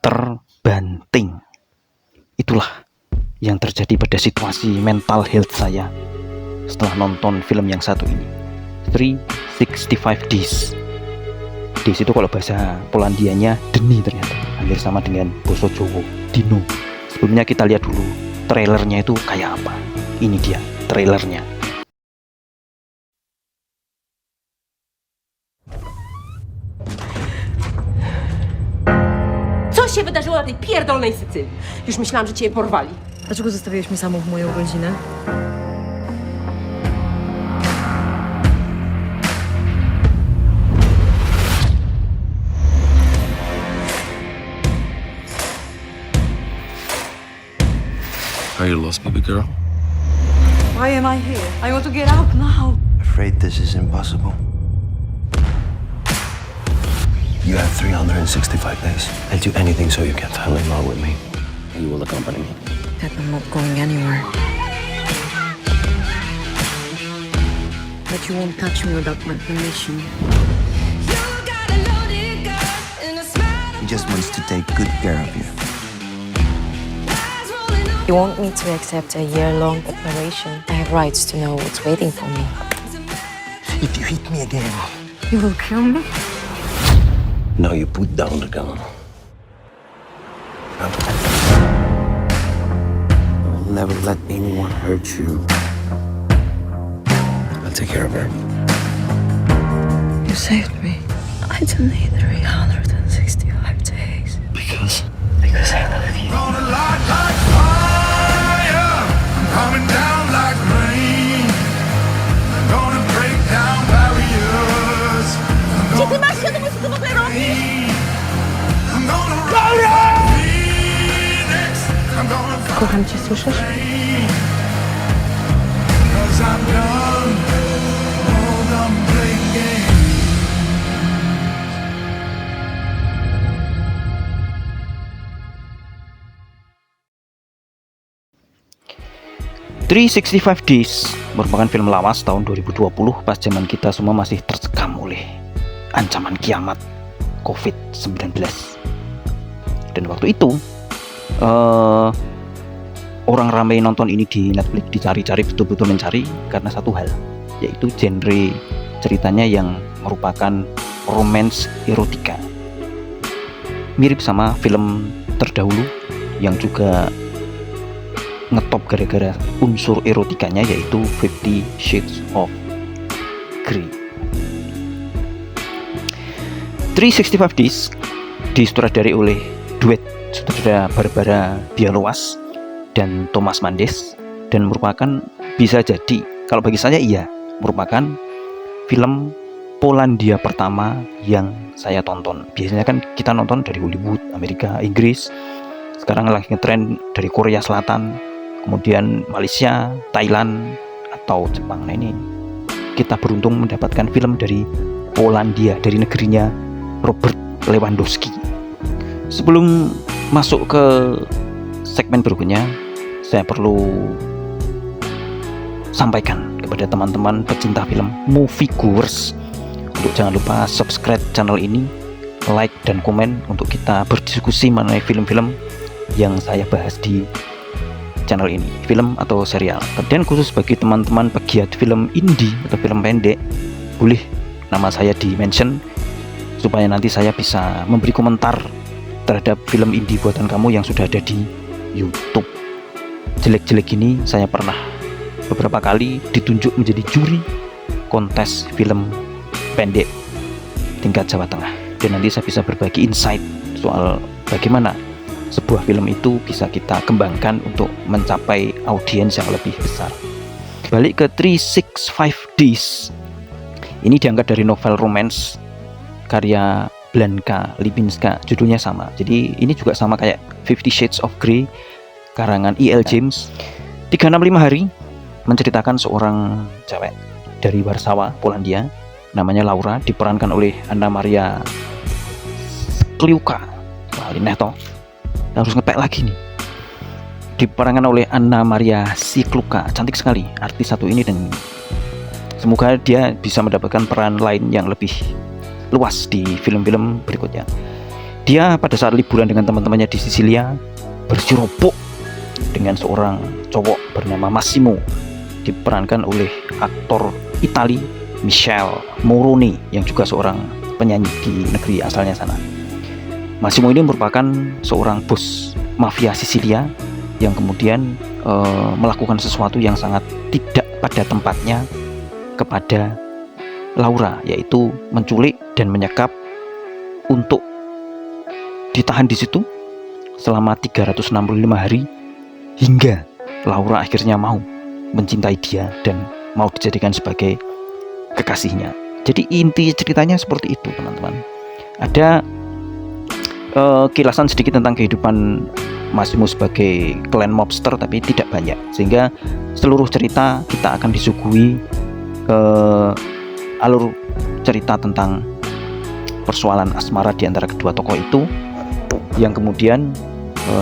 terbanting. Itulah yang terjadi pada situasi mental health saya setelah nonton film yang satu ini, 365 Days. Days itu kalau bahasa Polandianya Deni, ternyata hampir sama dengan Boso Jowo, Dino. Sebelumnya kita lihat dulu trailernya itu kayak apa. Ini dia trailernya. Co się wydarzyło na tej pierdolnej Sycylii? Już myślałam, że cię porwali. Dlaczego zostawiłeś mnie samą w moją godzinę? Are you lost, baby girl? Why am I here? I want to get out now. Afraid this is impossible. You have 365 days. I'll do anything so you can fall in love with me. You will accompany me. Dad, I'm not going anywhere. But you won't touch me without my permission. He just wants to take good care of you. You want me to accept a year-long operation? I have rights to know what's waiting for me. If you hit me again, You will kill me? now you put down the gun. I'll never let anyone hurt you. I'll take care of her. You saved me. I don't need 365 days. Because I love you. Gonna light like fire, coming down like rain. Gonna break down barriers. Gdzie ty masz się, to co ty w ogóle robisz? I'm gonna rise like Phoenix. I'm gonna Kocham cię, słyszysz? cause I'm done. All done playing games. 365 Days merupakan film lawas tahun 2020 pas zaman kita semua masih tersekam oleh ancaman kiamat COVID-19. Dan waktu itu orang ramai nonton ini di Netflix, dicari-cari, betul-betul mencari karena satu hal, yaitu genre ceritanya yang merupakan romance erotika. Mirip sama film terdahulu yang juga ngetop gara-gara unsur erotikanya, yaitu 50 Shades of Grey. 365 Days disutradari oleh duet sutradara Barbara Bialowas dan Thomas Mandes, dan merupakan, bisa jadi, kalau bagi saya iya, merupakan film Polandia pertama yang saya tonton. Biasanya kan kita nonton dari Hollywood, Amerika, Inggris. Sekarang lagi ngetren dari Korea Selatan, kemudian Malaysia, Thailand, atau Jepang. Nah, ini kita beruntung mendapatkan film dari Polandia, dari negerinya Robert Lewandowski. Sebelum masuk ke segmen berikutnya, saya perlu sampaikan kepada teman-teman pecinta film, moviegoers, untuk jangan lupa subscribe channel ini, like dan komen untuk kita berdiskusi mengenai film-film yang saya bahas di channel ini, film atau serial. Dan khusus bagi teman-teman pegiat film indie atau film pendek, boleh nama saya di mention supaya nanti saya bisa memberi komentar terhadap film indie buatan kamu yang sudah ada di YouTube. Jelek-jelek ini saya pernah beberapa kali ditunjuk menjadi juri kontes film pendek tingkat Jawa Tengah, dan nanti saya bisa berbagi insight soal bagaimana sebuah film itu bisa kita kembangkan untuk mencapai audiens yang lebih besar. Balik ke 365 Days, ini diangkat dari novel romance karya Blanka Lipinska, judulnya sama. Jadi ini juga sama kayak 50 Shades of Grey karangan E.L. James. 365 hari menceritakan seorang cewek dari Warsawa, Polandia, namanya Laura, diperankan oleh Anna Maria Skliuka. Wah, ini toh harus ngepek lagi nih. Diperankan oleh Anna Maria Skliuka, cantik sekali artis satu ini, dan semoga dia bisa mendapatkan peran lain yang lebih luas di film-film berikutnya. Dia pada saat liburan dengan teman-temannya di Sisilia berserobok dengan seorang cowok bernama Massimo, diperankan oleh aktor Itali Michele Morrone yang juga seorang penyanyi di negeri asalnya sana. Massimo ini merupakan seorang bos mafia Sisilia yang kemudian melakukan sesuatu yang sangat tidak pada tempatnya kepada Laura, yaitu menculik dan menyekap untuk ditahan di situ selama 365 hari hingga Laura akhirnya mau mencintai dia dan mau dijadikan sebagai kekasihnya. Jadi inti ceritanya seperti itu, teman-teman. Ada kilasan sedikit tentang kehidupan Massimo sebagai clan mobster, tapi tidak banyak, sehingga seluruh cerita kita akan disuguhi alur cerita tentang persoalan asmara di antara kedua tokoh itu, yang kemudian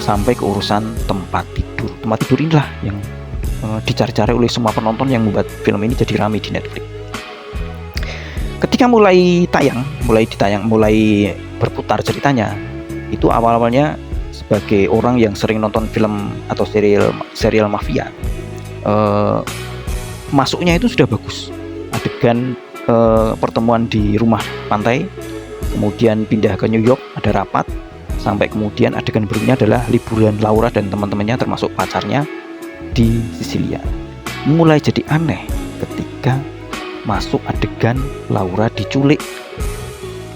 sampai ke urusan tempat tidur. Tempat tidur inilah yang dicari-cari oleh semua penonton yang membuat film ini jadi ramai di Netflix. Ketika mulai berputar ceritanya, itu awal-awalnya sebagai orang yang sering nonton film atau serial mafia, masuknya itu sudah bagus. Adegan pertemuan di rumah pantai, kemudian pindah ke New York, ada rapat, sampai kemudian adegan berikutnya adalah liburan Laura dan teman-temannya termasuk pacarnya di Sisilia. Mulai jadi aneh ketika masuk adegan Laura diculik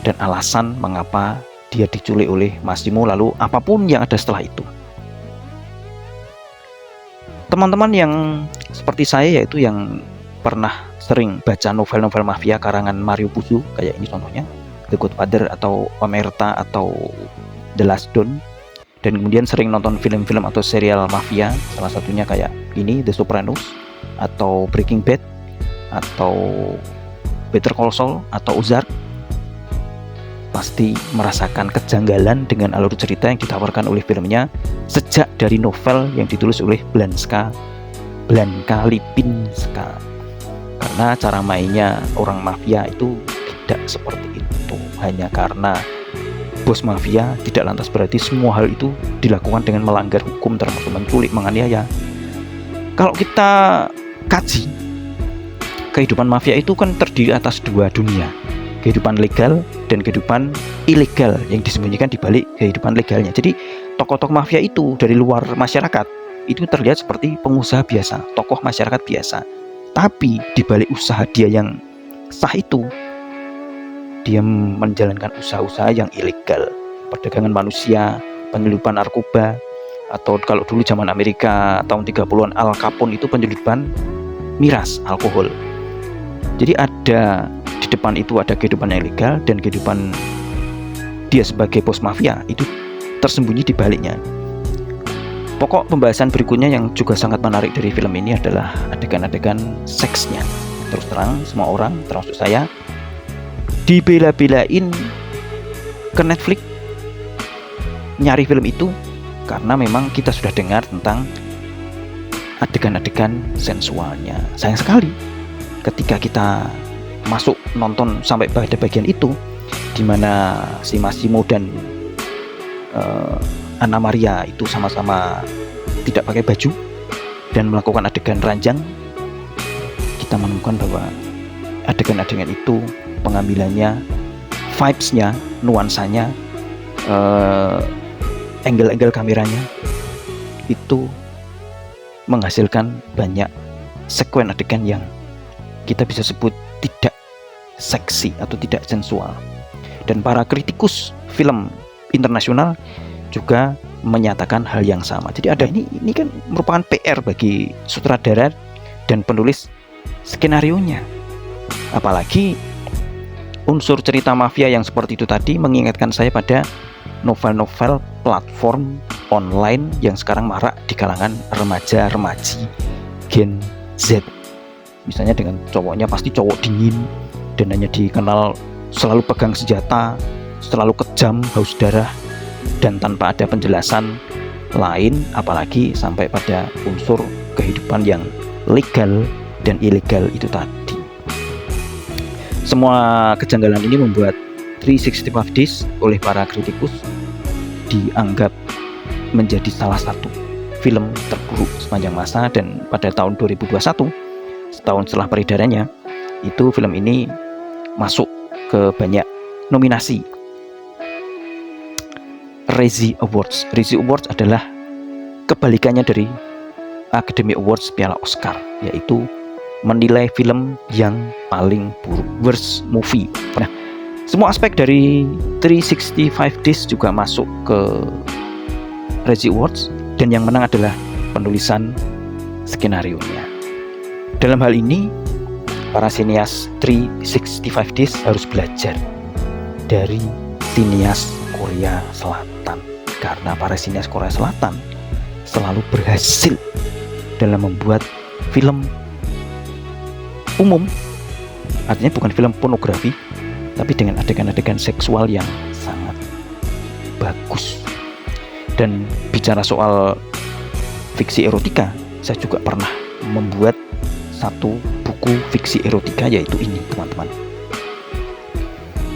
dan alasan mengapa dia diculik oleh Massimo, lalu apapun yang ada setelah itu. Teman-teman yang seperti saya, yaitu yang pernah sering baca novel-novel mafia karangan Mario Puzo, kayak ini contohnya The Godfather atau Omerta atau The Last Don, dan kemudian sering nonton film-film atau serial mafia, salah satunya kayak ini The Sopranos atau Breaking Bad atau Better Call Saul atau Ozark, pasti merasakan kejanggalan dengan alur cerita yang ditawarkan oleh filmnya sejak dari novel yang ditulis oleh Blanka Lipinska. Karena cara mainnya orang mafia itu tidak seperti itu. Hanya karena bos mafia tidak lantas berarti semua hal itu dilakukan dengan melanggar hukum, termasuk menculik, menganiaya. Kalau kita kaji, kehidupan mafia itu kan terdiri atas dua dunia, kehidupan legal dan kehidupan ilegal yang disembunyikan di balik kehidupan legalnya. Jadi tokoh-tokoh mafia itu dari luar masyarakat itu terlihat seperti pengusaha biasa, tokoh masyarakat biasa. Tapi di balik usaha dia yang sah itu, dia menjalankan usaha-usaha yang ilegal, perdagangan manusia, penyelundupan narkoba, atau kalau dulu zaman Amerika tahun 30-an Al Capone itu penyelundupan miras, alkohol. Jadi ada di depan itu ada kehidupan yang ilegal dan kehidupan dia sebagai bos mafia itu tersembunyi di baliknya. Pokok pembahasan berikutnya yang juga sangat menarik dari film ini adalah adegan-adegan seksnya. Terus terang, semua orang, termasuk saya, dibela-belain ke Netflix nyari film itu karena memang kita sudah dengar tentang adegan-adegan sensualnya. Sayang sekali ketika kita masuk nonton sampai pada bagian itu, di mana si Massimo dan Anna Maria itu sama-sama tidak pakai baju dan melakukan adegan ranjang, kita menemukan bahwa adegan-adegan itu pengambilannya, vibes-nya, nuansanya, angle-angle kameranya itu menghasilkan banyak sekuen adegan yang kita bisa sebut tidak seksi atau tidak sensual. Dan para kritikus film internasional juga menyatakan hal yang sama. Jadi ada ini kan merupakan PR bagi sutradara dan penulis skenarionya. Apalagi unsur cerita mafia yang seperti itu tadi mengingatkan saya pada novel-novel platform online yang sekarang marak di kalangan remaja-remaji Gen Z. Misalnya dengan cowoknya pasti cowok dingin dan hanya dikenal selalu pegang senjata, selalu kejam, haus darah, dan tanpa ada penjelasan lain, apalagi sampai pada unsur kehidupan yang legal dan ilegal itu tadi. Semua kejanggalan ini membuat 365 Days oleh para kritikus dianggap menjadi salah satu film terburuk sepanjang masa, dan pada tahun 2021, setahun setelah peredarannya, itu film ini masuk ke banyak nominasi Razzie Awards. Razzie Awards adalah kebalikannya dari Academy Awards Piala Oscar, yaitu menilai film yang paling buruk, worst movie. Nah, semua aspek dari 365 Days juga masuk ke Razzie Awards, dan yang menang adalah penulisan skenarionya. Dalam hal ini, para sinias 365 Days harus belajar dari sinias Korea Selatan, karena para sinias Korea Selatan selalu berhasil dalam membuat film umum, artinya bukan film pornografi, tapi dengan adegan-adegan seksual yang sangat bagus. Dan bicara soal fiksi erotika, saya juga pernah membuat satu buku fiksi erotika, yaitu ini teman-teman.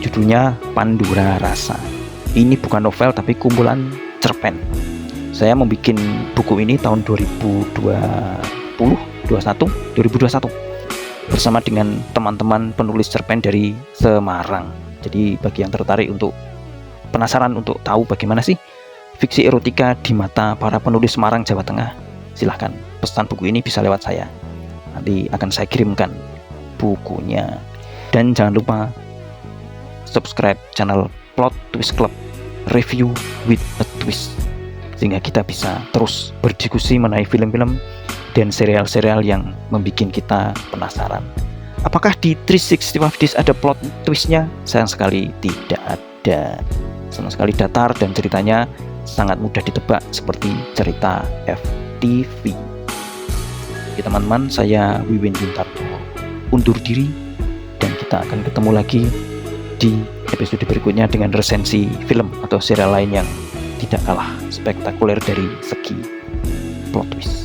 Judulnya Pandura Rasa. Ini bukan novel tapi kumpulan cerpen. Saya membuat buku ini tahun 2021 bersama dengan teman-teman penulis cerpen dari Semarang. Jadi bagi yang tertarik untuk penasaran untuk tahu bagaimana sih fiksi erotika di mata para penulis Semarang, Jawa Tengah, silahkan pesan buku ini bisa lewat saya. Nanti akan saya kirimkan bukunya. Dan jangan lupa subscribe channel Plot Twist Club Review with a Twist, sehingga kita bisa terus berdiskusi mengenai film-film dan serial-serial yang membuat kita penasaran. Apakah di 365 Days ada plot twistnya? Sayang sekali tidak ada. Sama sekali datar dan ceritanya sangat mudah ditebak seperti cerita FTV. Oke teman-teman, saya Wiwin Yuntarto undur diri, dan kita akan ketemu lagi di episode berikutnya dengan resensi film atau serial lain yang tidak kalah spektakuler dari segi plot twist.